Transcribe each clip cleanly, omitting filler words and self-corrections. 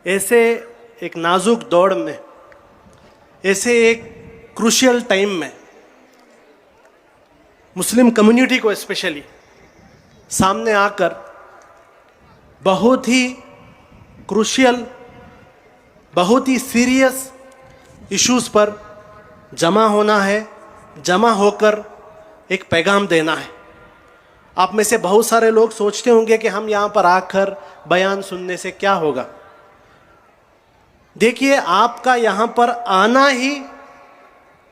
ऐसे एक नाजुक दौड़ में, ऐसे एक क्रूशियल टाइम में मुस्लिम कम्युनिटी को स्पेशली सामने आकर बहुत ही क्रूशियल, बहुत ही सीरियस इश्यूज पर जमा होना है, जमा होकर एक पैगाम देना है। आप में से बहुत सारे लोग सोचते होंगे कि हम यहाँ पर आकर बयान सुनने से क्या होगा। देखिए, आपका यहाँ पर आना ही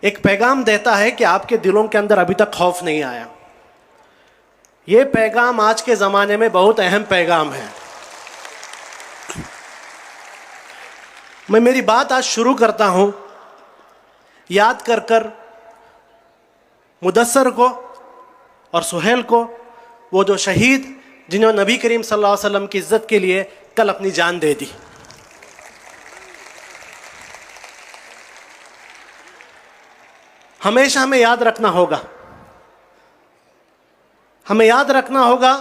एक पैगाम देता है कि आपके दिलों के अंदर अभी तक खौफ नहीं आया। ये पैगाम आज के ज़माने में बहुत अहम पैगाम है। मैं मेरी बात आज शुरू करता हूँ याद कर कर मुदस्सर को और सुहेल को, वो जो शहीद जिन्होंने नबी करीम सल्लल्लाहु अलैहि वसल्लम की इज्जत के लिए कल अपनी जान दे दी। हमेशा हमें याद रखना होगा, हमें याद रखना होगा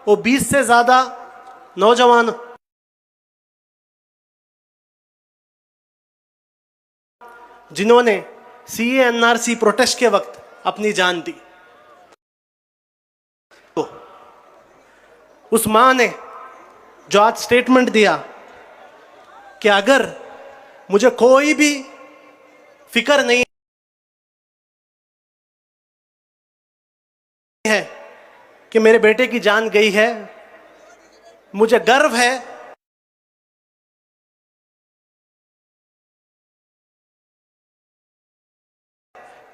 वो 20 से ज्यादा नौजवान जिन्होंने सीए एनआरसी प्रोटेस्ट के वक्त अपनी जान दी। तो उस मां ने जो आज स्टेटमेंट दिया कि अगर मुझे कोई भी फिक्र नहीं है कि मेरे बेटे की जान गई है, मुझे गर्व है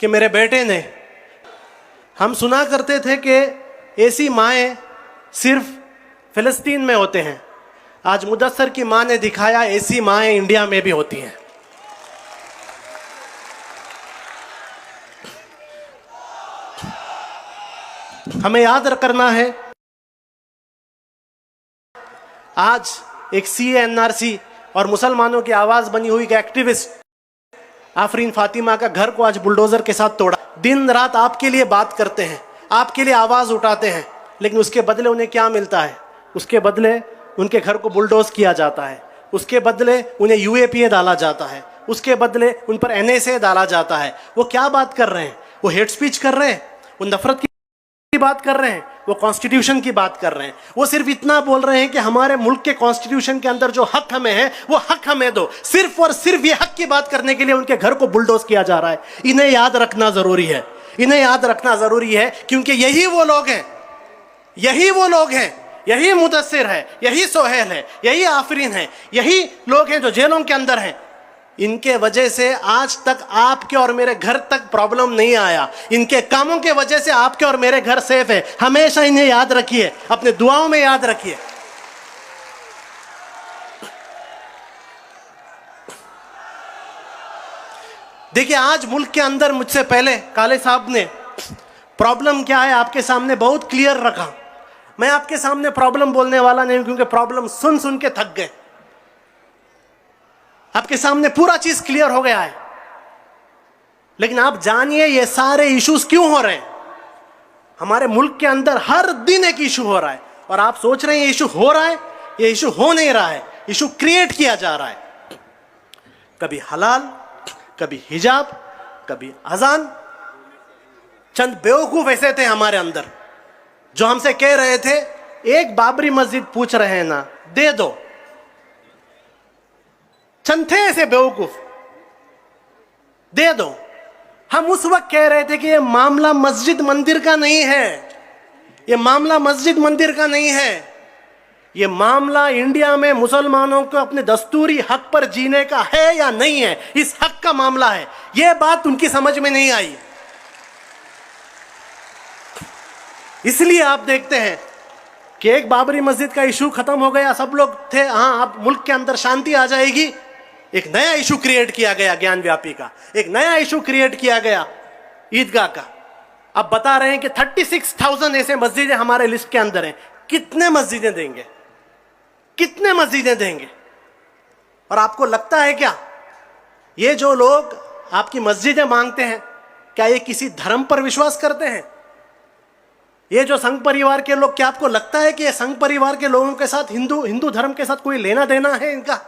कि मेरे बेटे ने, हम सुना करते थे कि ऐसी माएँ सिर्फ फिलिस्तीन में होते हैं। आज मुदस्सर की माँ ने दिखाया ऐसी माएँ इंडिया में भी होती हैं। हमें याद करना है, आज एक सीए एनआरसी और मुसलमानों की आवाज बनी हुई एक्टिविस्ट आफरीन फातिमा का घर को आज बुलडोजर के साथ तोड़ा। दिन रात आपके लिए बात करते हैं, आपके लिए आवाज उठाते हैं, लेकिन उसके बदले उन्हें क्या मिलता है? उसके बदले उनके घर को बुलडोज किया जाता है, उसके बदले उन्हें यूएपीए डाला जाता है, उसके बदले उन पर एनएसए डाला जाता है। वो क्या बात कर रहे हैं? वो हेट स्पीच कर रहे हैं, वो नफरत की बात कर रहे हैं, वो कॉन्स्टिट्यूशन की बात कर रहे हैं। वो सिर्फ इतना बोल रहे हैं कि हमारे मुल्क के कॉन्स्टिट्यूशन के अंदर जो हक हमें है वो हक हमें दो। सिर्फ और सिर्फ ये हक की बात करने के लिए उनके घर को बुलडोज किया जा रहा है। इन्हें याद रखना जरूरी है, इन्हें याद रखना जरूरी है, क्योंकि यही वो लोग हैं, यही वो लोग हैं, यही मुदस्सिर है, यही सोहेल है, यही आफरीन है, यही लोग हैं जो जेलों के अंदर हैं। इनके वजह से आज तक आपके और मेरे घर तक प्रॉब्लम नहीं आया। इनके कामों के वजह से आपके और मेरे घर सेफ है। हमेशा इन्हें याद रखिए, अपने दुआओं में याद रखिए। देखिए, आज मुल्क के अंदर मुझसे पहले काले साहब ने प्रॉब्लम क्या है आपके सामने बहुत क्लियर रखा। मैं आपके सामने प्रॉब्लम बोलने वाला नहीं, क्योंकि प्रॉब्लम सुन सुन के थक गए। आपके सामने पूरा चीज क्लियर हो गया है, लेकिन आप जानिए ये सारे इश्यूज क्यों हो रहे हैं। हमारे मुल्क के अंदर हर दिन एक इशू हो रहा है, और आप सोच रहे हैं ये इशू हो रहा है, ये इशू हो नहीं रहा है, इशू क्रिएट किया जा रहा है। कभी हलाल, कभी हिजाब, कभी अजान। चंद बेवकूफ ऐसे थे हमारे अंदर जो हमसे कह रहे थे एक बाबरी मस्जिद पूछ रहे हैं ना, दे दो। चंद थे ऐसे बेवकूफ, दे दो। हम उस वक्त कह रहे थे कि ये मामला मस्जिद मंदिर का नहीं है, ये मामला मस्जिद मंदिर का नहीं है, ये मामला इंडिया में मुसलमानों को अपने दस्तूरी हक पर जीने का है या नहीं है, इस हक का मामला है। ये बात उनकी समझ में नहीं आई। इसलिए आप देखते हैं कि एक बाबरी मस्जिद का इशू खत्म हो गया, सब लोग थे हाँ अब मुल्क के अंदर शांति आ जाएगी। एक नया इशू क्रिएट किया गया ज्ञान व्यापी का, एक नया इशू क्रिएट किया गया ईदगाह का। अब बता रहे हैं कि 36,000 ऐसे मस्जिदें हमारे लिस्ट के अंदर हैं। कितने मस्जिदें देंगे, कितने मस्जिदें देंगे? और आपको लगता है क्या ये जो लोग आपकी मस्जिदें मांगते हैं, क्या ये किसी धर्म पर विश्वास करते हैं? ये जो संघ परिवार के लोग, क्या आपको लगता है कि ये संघ परिवार के लोगों के साथ हिंदू धर्म के साथ कोई लेना देना है इनका?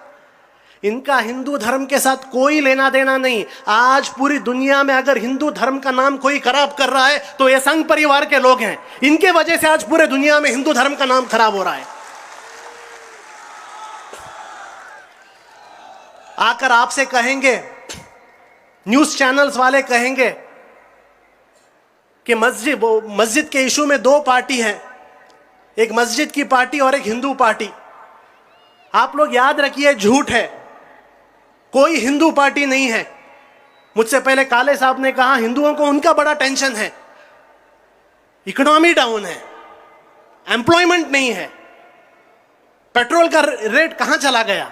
इनका हिंदू धर्म के साथ कोई लेना देना नहीं। आज पूरी दुनिया में अगर हिंदू धर्म का नाम कोई खराब कर रहा है तो ये संघ परिवार के लोग हैं। इनके वजह से आज पूरे दुनिया में हिंदू धर्म का नाम खराब हो रहा है। आकर आपसे कहेंगे, न्यूज चैनल्स वाले कहेंगे कि मस्जिद के इशू में दो पार्टी है, एक मस्जिद की पार्टी और एक हिंदू पार्टी। आप लोग याद रखिए, झूठ है, कोई हिंदू पार्टी नहीं है। मुझसे पहले काले साहब ने कहा हिंदुओं को उनका बड़ा टेंशन है, इकोनॉमी डाउन है, एम्प्लॉयमेंट नहीं है, पेट्रोल का रेट कहां चला गया,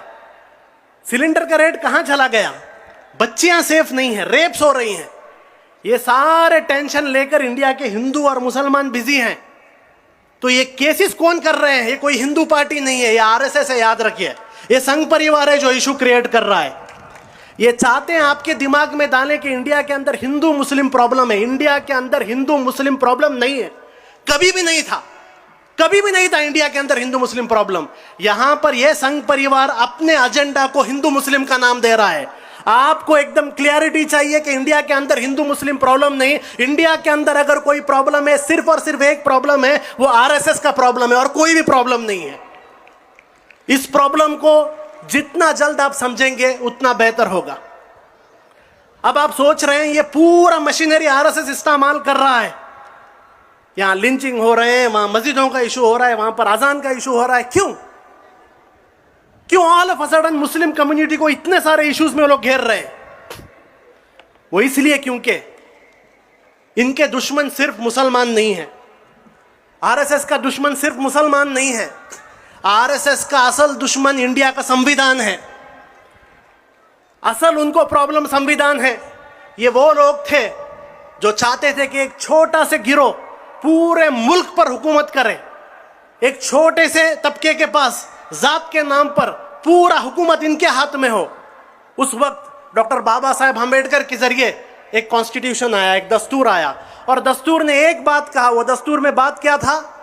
सिलेंडर का रेट कहां चला गया, बच्चियां सेफ नहीं है, रेप्स हो रही हैं। ये सारे टेंशन लेकर इंडिया के हिंदू और मुसलमान बिजी हैं। तो ये केसेस कौन कर रहे हैं? ये कोई हिंदू पार्टी नहीं है, ये आरएसएस है, याद रखिए। ये संघ परिवार है जो इशू क्रिएट कर रहा है। ये चाहते हैं आपके दिमाग में डालें कि इंडिया के अंदर हिंदू मुस्लिम प्रॉब्लम है। इंडिया के अंदर हिंदू मुस्लिम प्रॉब्लम नहीं है, कभी भी नहीं था, कभी भी नहीं था इंडिया के अंदर हिंदू मुस्लिम प्रॉब्लम। यहां पर यह संघ परिवार अपने एजेंडा को हिंदू मुस्लिम का नाम दे रहा है। आपको एकदम क्लियरिटी चाहिए कि इंडिया के अंदर हिंदू मुस्लिम प्रॉब्लम नहीं। इंडिया के अंदर अगर कोई प्रॉब्लम है, सिर्फ और सिर्फ एक प्रॉब्लम है, वो आरएसएस का प्रॉब्लम है और कोई भी प्रॉब्लम नहीं है। इस प्रॉब्लम को जितना जल्द आप समझेंगे उतना बेहतर होगा। अब आप सोच रहे हैं ये पूरा मशीनरी आरएसएस इस्तेमाल कर रहा है, यहां लिंचिंग हो रहे हैं, वहां मस्जिदों का इशू हो रहा है, वहां पर अजान का इशू हो रहा है। क्यों all of a sudden Muslim community को इतने सारे इश्यूज में लोग घेर रहे हैं? वो इसलिए क्योंकि इनके दुश्मन सिर्फ मुसलमान नहीं है। आरएसएस का दुश्मन सिर्फ मुसलमान नहीं है। आरएसएस का असल दुश्मन इंडिया का संविधान है। असल उनको प्रॉब्लम संविधान है। ये वो लोग थे जो चाहते थे कि एक छोटा से गिरोह पूरे मुल्क पर हुकूमत करे, एक छोटे से तबके के पास जात के नाम पर पूरा हुकूमत इनके हाथ में हो। उस वक्त डॉक्टर बाबा साहेब अम्बेडकर के जरिए एक कॉन्स्टिट्यूशन आया, एक दस्तूर आया, और दस्तूर ने एक बात कहा। वो दस्तूर में बात क्या था?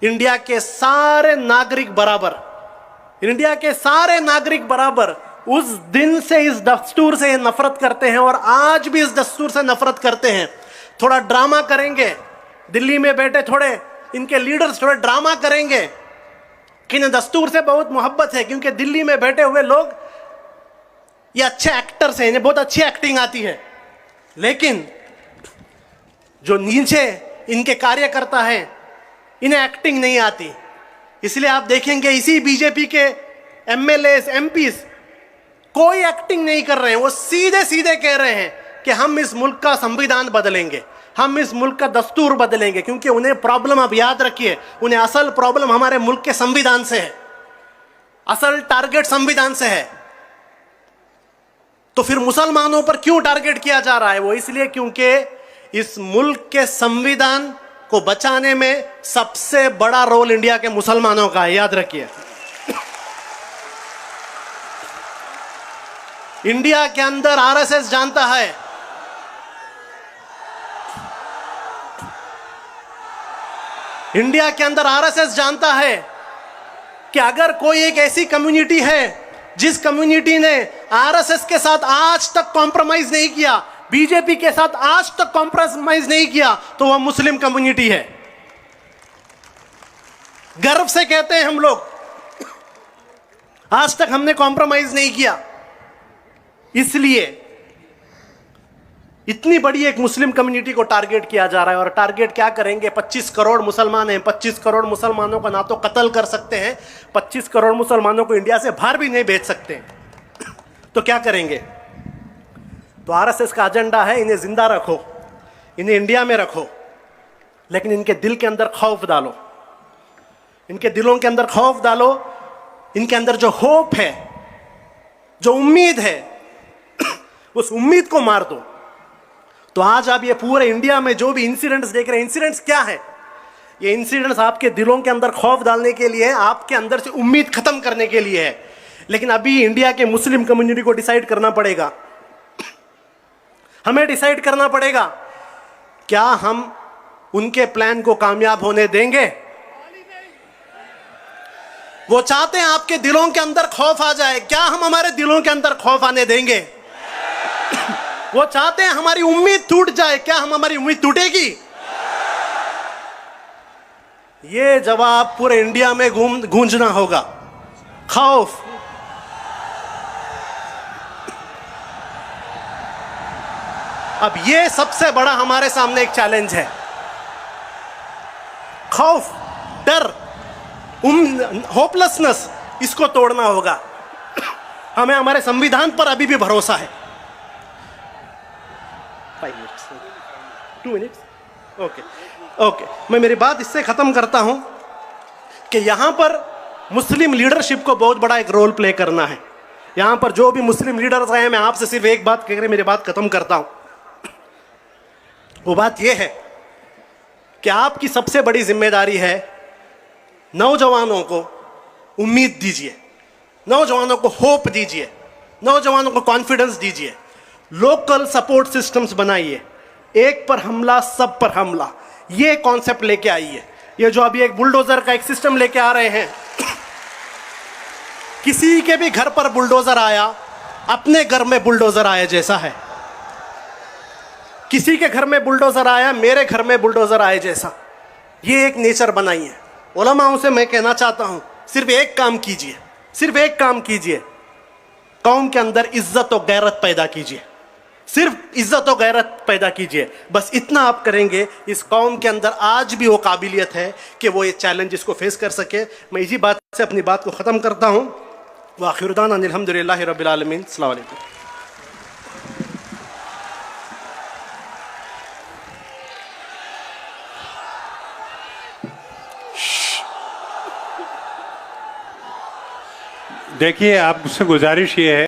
इंडिया के सारे नागरिक बराबर, इंडिया के सारे नागरिक बराबर। उस दिन से इस दस्तूर से नफरत करते हैं और आज भी इस दस्तूर से नफरत करते हैं। थोड़ा ड्रामा करेंगे, दिल्ली में बैठे थोड़े इनके लीडर्स थोड़े ड्रामा करेंगे कि इन्हें दस्तूर से बहुत मोहब्बत है, क्योंकि दिल्ली में बैठे हुए लोग ये अच्छे एक्टर्स हैं, इन्हें बहुत अच्छी एक्टिंग आती है। लेकिन जो नीचे इनके कार्यकर्ता हैं इन्हें एक्टिंग नहीं आती। इसलिए आप देखेंगे इसी बीजेपी के एमएलएस एमपीस कोई एक्टिंग नहीं कर रहे हैं। वो सीधे सीधे कह रहे हैं कि हम इस मुल्क का संविधान बदलेंगे, हम इस मुल्क का दस्तूर बदलेंगे, क्योंकि उन्हें प्रॉब्लम, आप याद रखिए, उन्हें असल प्रॉब्लम हमारे मुल्क के संविधान से है, असल टारगेट संविधान से है। तो फिर मुसलमानों पर क्यों टारगेट किया जा रहा है? वो इसलिए क्योंकि इस मुल्क के संविधान को बचाने में सबसे बड़ा रोल इंडिया के मुसलमानों का है, याद रखिए। इंडिया के अंदर आरएसएस जानता है, इंडिया के अंदर आरएसएस जानता है कि अगर कोई एक ऐसी कम्युनिटी है जिस कम्युनिटी ने आरएसएस के साथ आज तक कॉम्प्रोमाइज नहीं किया, बीजेपी के साथ आज तक कॉम्प्रोमाइज नहीं किया, तो वह मुस्लिम कम्युनिटी है। गर्व से कहते हैं हम लोग, आज तक हमने कॉम्प्रोमाइज नहीं किया। इसलिए इतनी बड़ी एक मुस्लिम कम्युनिटी को टारगेट किया जा रहा है। और टारगेट क्या करेंगे? 25 करोड़ मुसलमान हैं, 25 करोड़ मुसलमानों का ना तो कत्ल कर सकते हैं, 25 करोड़ मुसलमानों को इंडिया से बाहर भी नहीं भेज सकते। तो क्या करेंगे? तो आरएसएस का एजेंडा है इन्हें जिंदा रखो, इन्हें इंडिया में रखो, लेकिन इनके दिल के अंदर खौफ डालो, इनके दिलों के अंदर खौफ डालो, इनके अंदर जो होप है, जो उम्मीद है, उस उम्मीद को मार दो। तो आज आप ये पूरे इंडिया में जो भी इंसिडेंट्स देख रहे हैं, इंसिडेंट्स क्या है? ये इंसिडेंट्स आपके दिलों के अंदर खौफ डालने के लिए, आपके अंदर से उम्मीद खत्म करने के लिए है। लेकिन अभी इंडिया के मुस्लिम कम्युनिटी को डिसाइड करना पड़ेगा, हमें डिसाइड करना पड़ेगा, क्या हम उनके प्लान को कामयाब होने देंगे? वो चाहते हैं आपके दिलों के अंदर खौफ आ जाए। क्या हम हमारे दिलों के अंदर खौफ आने देंगे? वो चाहते हैं हमारी उम्मीद टूट जाए। क्या हम हमारी उम्मीद टूटेगी? ये जवाब पूरे इंडिया में गूंजना होगा। खौफ, अब ये सबसे बड़ा हमारे सामने एक चैलेंज है। खौफ, डर, होपलेसनेस, इसको तोड़ना होगा। हमें हमारे संविधान पर अभी भी भरोसा है। 5 मिनट्स, 2 मिनट्स, ओके ओके। मैं मेरी बात इससे खत्म करता हूं कि यहां पर मुस्लिम लीडरशिप को बहुत बड़ा एक रोल प्ले करना है। यहां पर जो भी मुस्लिम लीडर्स आए हैं, मैं आपसे सिर्फ एक बात कहकर मेरी बात खत्म करता हूं। वो बात यह है कि आपकी सबसे बड़ी जिम्मेदारी है नौजवानों को उम्मीद दीजिए, नौजवानों को होप दीजिए, नौजवानों को कॉन्फिडेंस दीजिए। लोकल सपोर्ट सिस्टम्स बनाइए। एक पर हमला सब पर हमला, ये कॉन्सेप्ट लेके आइए। ये जो अभी एक बुलडोजर का एक सिस्टम लेके आ रहे हैं, किसी के भी घर पर बुलडोजर आया अपने घर में बुलडोजर आया जैसा है। किसी के घर में बुलडोजर आया मेरे घर में बुलडोजर आए जैसा। ये एक नेचर बनाइए। उलमाओं से मैं कहना चाहता हूं, सिर्फ एक काम कीजिए, सिर्फ एक काम कीजिए, कौम के अंदर इज्जत और गैरत पैदा कीजिए। सिर्फ इज्जत और गैरत पैदा कीजिए। बस इतना आप करेंगे, इस कौम के अंदर आज भी वो काबिलियत है कि वो ये चैलेंजेस को फेस कर सके। मैं इसी बात से अपनी बात को ख़त्म करता हूँ। व आखिर दाना अल्हम्दुलिल्लाहि रब्बिल आलमीन। अस्सलाम वालेकुम। देखिए, आपसे गुजारिश ये है